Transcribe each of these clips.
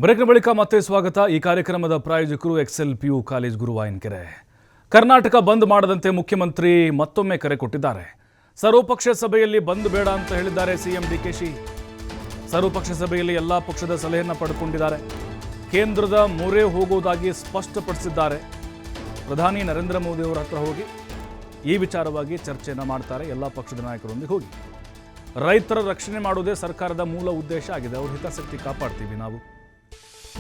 ಬ್ರೇಕ್ನ ಬಳಿಕ ಮತ್ತೆ ಸ್ವಾಗತ. ಈ ಕಾರ್ಯಕ್ರಮದ ಪ್ರಾಯೋಜಕರು Excel PU college Guruvayanakere. Karnataka bandh ಮಾಡದಂತೆ ಮುಖ್ಯಮಂತ್ರಿ ಮತ್ತೊಮ್ಮೆ ಕರೆ ಕೊಟ್ಟಿದ್ದಾರೆ. ಸರ್ವಪಕ್ಷ ಸಭೆಯಲ್ಲಿ ಬಂದ್ ಬೇಡ ಅಂತ ಹೇಳಿದ್ದಾರೆ ಸಿಎಂ ಡಿಕೆಶಿ. ಸರ್ವಪಕ್ಷ ಸಭೆಯಲ್ಲಿ ಎಲ್ಲಾ ಪಕ್ಷದ ಸಲಹೆಯನ್ನು ಪಡೆದುಕೊಂಡಿದ್ದಾರೆ. ಕೇಂದ್ರದ ಮೊರೆ ಹೋಗುವುದಾಗಿ ಸ್ಪಷ್ಟಪಡಿಸಿದ್ದಾರೆ. ಪ್ರಧಾನಿ ನರೇಂದ್ರ ಮೋದಿ ಅವರ ಹತ್ರ ಹೋಗಿ ಈ ವಿಚಾರವಾಗಿ ಚರ್ಚೆಯನ್ನು ಮಾಡ್ತಾರೆ. ಎಲ್ಲ ಪಕ್ಷದ ನಾಯಕರೊಂದಿಗೆ ಹೋಗಿ ರೈತರ ರಕ್ಷಣೆ ಮಾಡುವುದೇ ಸರ್ಕಾರದ ಮೂಲ ಉದ್ದೇಶ ಆಗಿದೆ. ಅವ್ರ ಹಿತಾಸಕ್ತಿ ಕಾಪಾಡ್ತೀವಿ ನಾವು.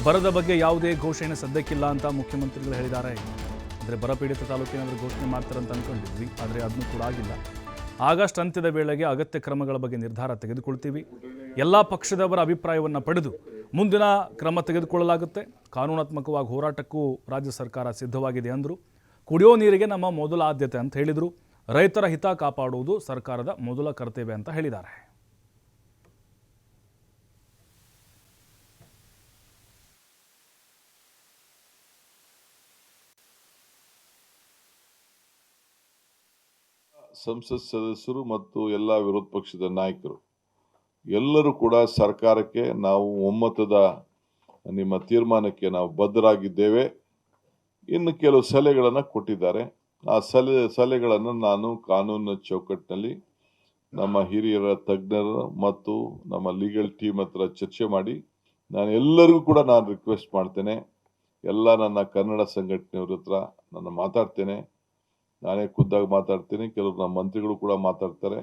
ಬರದ ಬಗ್ಗೆ ಯಾವುದೇ ಘೋಷಣೆ ಸದ್ಯಕ್ಕಿಲ್ಲ ಅಂತ ಮುಖ್ಯಮಂತ್ರಿಗಳು ಹೇಳಿದ್ದಾರೆ. ಅಂದರೆ ಬರಪೀಡಿತ ತಾಲೂಕಿನಾದರೂ ಘೋಷಣೆ ಮಾಡ್ತಾರಂತ ಅಂದ್ಕೊಂಡಿದ್ವಿ, ಆದರೆ ಅದನ್ನು ಕೂಡ ಆಗಿಲ್ಲ. ಆಗಸ್ಟ್ ಅಂತ್ಯದ ವೇಳೆಗೆ ಅಗತ್ಯ ಕ್ರಮಗಳ ಬಗ್ಗೆ ನಿರ್ಧಾರ ತೆಗೆದುಕೊಳ್ತೀವಿ. ಎಲ್ಲ ಪಕ್ಷದವರ ಅಭಿಪ್ರಾಯವನ್ನು ಪಡೆದು ಮುಂದಿನ ಕ್ರಮ ತೆಗೆದುಕೊಳ್ಳಲಾಗುತ್ತೆ. ಕಾನೂನಾತ್ಮಕವಾಗಿ ಹೋರಾಟಕ್ಕೂ ರಾಜ್ಯ ಸರ್ಕಾರ ಸಿದ್ಧವಾಗಿದೆ ಅಂದರು. ಕುಡಿಯೋ ನೀರಿಗೆ ನಮ್ಮ ಮೊದಲ ಆದ್ಯತೆ ಅಂತ ಹೇಳಿದರು. ರೈತರ ಹಿತ ಕಾಪಾಡುವುದು ಸರ್ಕಾರದ ಮೊದಲ ಕರ್ತವ್ಯ ಅಂತ ಹೇಳಿದ್ದಾರೆ. ಸಂಸತ್ ಸದಸ್ಯರು ಮತ್ತು ಎಲ್ಲ ವಿರೋಧ ಪಕ್ಷದ ನಾಯಕರು ಎಲ್ಲರೂ ಕೂಡ ಸರ್ಕಾರಕ್ಕೆ ನಾವು ಒಮ್ಮತದ ನಿಮ್ಮ ತೀರ್ಮಾನಕ್ಕೆ ನಾವು ಬದ್ಧರಾಗಿದ್ದೇವೆ. ಇನ್ನು ಕೆಲವು ಸಲಹೆಗಳನ್ನು ಕೊಟ್ಟಿದ್ದಾರೆ. ಆ ಸಲಹೆಗಳನ್ನು ನಾನು ಕಾನೂನಿನ ಚೌಕಟ್ಟಿನಲ್ಲಿ ನಮ್ಮ ಹಿರಿಯರ ತಜ್ಞರು ಮತ್ತು ನಮ್ಮ ಲೀಗಲ್ ಟೀಮ್ ಹತ್ರ ಚರ್ಚೆ ಮಾಡಿ ನಾನು ಎಲ್ಲರಿಗೂ ಕೂಡ ನಾನು ರಿಕ್ವೆಸ್ಟ್ ಮಾಡ್ತೇನೆ. ಎಲ್ಲ ನನ್ನ ಕನ್ನಡ ಸಂಘಟನೆಯವ್ರ ಹತ್ರ ನಾನು ಮಾತಾಡ್ತೇನೆ. ನಾನೇ ಖುದ್ದಾಗಿ ಮಾತಾಡ್ತೀನಿ. ಕೆಲವರು ನಮ್ಮ ಮಂತ್ರಿಗಳು ಕೂಡ ಮಾತಾಡ್ತಾರೆ.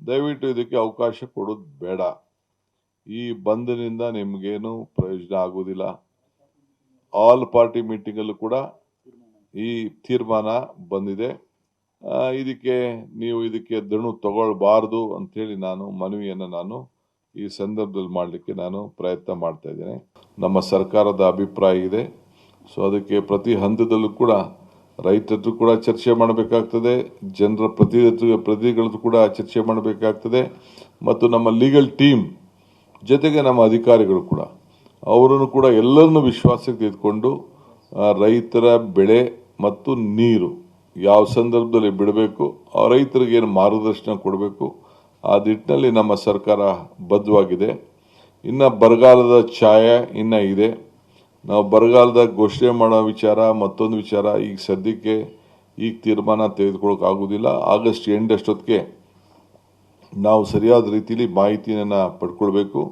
ದಯವಿಟ್ಟು ಇದಕ್ಕೆ ಅವಕಾಶ ಕೊಡೋದು ಬೇಡ. ಈ ಬಂದ್ನಿಂದ ನಿಮಗೇನು ಪ್ರಯೋಜನ ಆಗೋದಿಲ್ಲ. ಆಲ್ ಪಾರ್ಟಿ ಮೀಟಿಂಗಲ್ಲೂ ಕೂಡ ಈ ತೀರ್ಮಾನ ಬಂದಿದೆ. ನೀವು ಇದಕ್ಕೆ ದಣು ತಗೊಳ್ಬಾರ್ದು ಅಂಥೇಳಿ ನಾನು ಮನವಿಯನ್ನು ನಾನು ಈ ಸಂದರ್ಭದಲ್ಲಿ ಮಾಡಲಿಕ್ಕೆ ನಾನು ಪ್ರಯತ್ನ ಮಾಡ್ತಾ ಇದ್ದೇನೆ. ನಮ್ಮ ಸರ್ಕಾರದ ಅಭಿಪ್ರಾಯ ಇದೆ. ಸೊ ಅದಕ್ಕೆ ಪ್ರತಿ ಹಂತದಲ್ಲೂ ಕೂಡ ರೈತರು ಕೂಡ ಚರ್ಚೆ ಮಾಡಬೇಕಾಗ್ತದೆ, ಜನರ ಪ್ರತಿನಿಧಿಗಳು ಕೂಡ ಚರ್ಚೆ ಮಾಡಬೇಕಾಗ್ತದೆ, ಮತ್ತು ನಮ್ಮ ಲೀಗಲ್ ಟೀಮ್ ಜೊತೆಗೆ ನಮ್ಮ ಅಧಿಕಾರಿಗಳು ಕೂಡ ಅವರನ್ನು ಕೂಡ ಎಲ್ಲರನ್ನು ವಿಶ್ವಾಸಕ್ಕೆ ತೆಗೆದುಕೊಂಡು ರೈತರ ಬೆಳೆ ಮತ್ತು ನೀರು ಯಾವ ಸಂದರ್ಭದಲ್ಲಿ ಬಿಡಬೇಕು, ಆ ರೈತರಿಗೆ ಏನು ಮಾರ್ಗದರ್ಶನ ಕೊಡಬೇಕು, ಆ ನಿಟ್ಟಿನಲ್ಲಿ ನಮ್ಮ ಸರ್ಕಾರ ಬದ್ಧವಾಗಿದೆ. ಇನ್ನು ಬರಗಾಲದ ಛಾಯೆ ಇನ್ನ ಇದೆ. ನಾವು ಬರಗಾಲದ ಘೋಷಣೆ ಮಾಡೋ ವಿಚಾರ ಮತ್ತೊಂದು ವಿಚಾರ ಈಗ ಸದ್ಯಕ್ಕೆ ತೀರ್ಮಾನ ತೆಗೆದುಕೊಳ್ಳೋಕೆ ಆಗೋದಿಲ್ಲ. ಆಗಸ್ಟ್ ಎಂಡ್ ಅಷ್ಟೊತ್ತಿಗೆ ನಾವು ಸರಿಯಾದ ರೀತಿಯಲ್ಲಿ ಮಾಹಿತಿಯನ್ನು ಪಡ್ಕೊಳ್ಬೇಕು.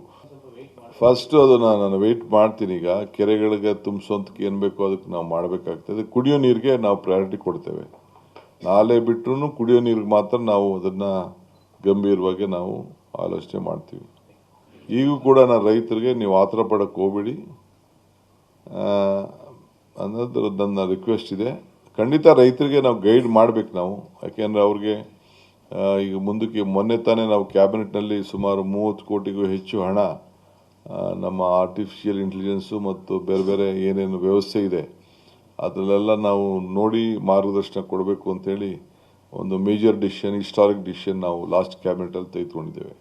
ಫಸ್ಟ್ ಅದನ್ನು ನಾನು ವೆಯ್ಟ್ ಮಾಡ್ತೀನಿ. ಈಗ ಕೆರೆಗಳಿಗೆ ತುಂಬಿಸೋಂತಕ್ಕೆ ಏನು ಬೇಕೋ ಅದಕ್ಕೆ ನಾವು ಮಾಡಬೇಕಾಗ್ತದೆ. ಕುಡಿಯೋ ನೀರಿಗೆ ನಾವು ಪ್ರಯಾರಿಟಿ ಕೊಡ್ತೇವೆ. ನಾಲೆ ಬಿಟ್ಟರು ಕುಡಿಯೋ ನೀರಿಗೆ ಮಾತ್ರ ನಾವು ಅದನ್ನು ಗಂಭೀರವಾಗಿ ನಾವು ಆಲೋಚನೆ ಮಾಡ್ತೀವಿ. ಈಗೂ ಕೂಡ ನಾನು ರೈತರಿಗೆ ನೀವು ಆತರ ಪಡಕ್ಕೆ ಹೋಗ್ಬೇಡಿ ಅನ್ನೋದು ನನ್ನ ರಿಕ್ವೆಸ್ಟ್ ಇದೆ. ಖಂಡಿತ ರೈತರಿಗೆ ನಾವು ಗೈಡ್ ಮಾಡಬೇಕು ನಾವು. ಯಾಕೆಂದರೆ ಅವ್ರಿಗೆ ಈಗ ಮುಂದಕ್ಕೆ ಮೊನ್ನೆ ತಾನೇ ನಾವು ಕ್ಯಾಬಿನೆಟ್ನಲ್ಲಿ ಸುಮಾರು 30 ಕೋಟಿಗೂ ಹೆಚ್ಚು ಹಣ ನಮ್ಮ ಆರ್ಟಿಫಿಷಿಯಲ್ ಇಂಟೆಲಿಜೆನ್ಸು ಮತ್ತು ಬೇರೆ ಬೇರೆ ಏನೇನು ವ್ಯವಸ್ಥೆ ಇದೆ ಅದರಲ್ಲೆಲ್ಲ ನಾವು ನೋಡಿ ಮಾರ್ಗದರ್ಶನ ಕೊಡಬೇಕು ಅಂತೇಳಿ ಒಂದು ಮೇಜರ್ ಡಿಸಿಷನ್, ಹಿಸ್ಟಾರಿಕ್ ಡಿಸಿಷನ್ ನಾವು ಲಾಸ್ಟ್ ಕ್ಯಾಬಿನೆಟಲ್ಲಿ ತೆಗೆದುಕೊಂಡಿದ್ದೇವೆ.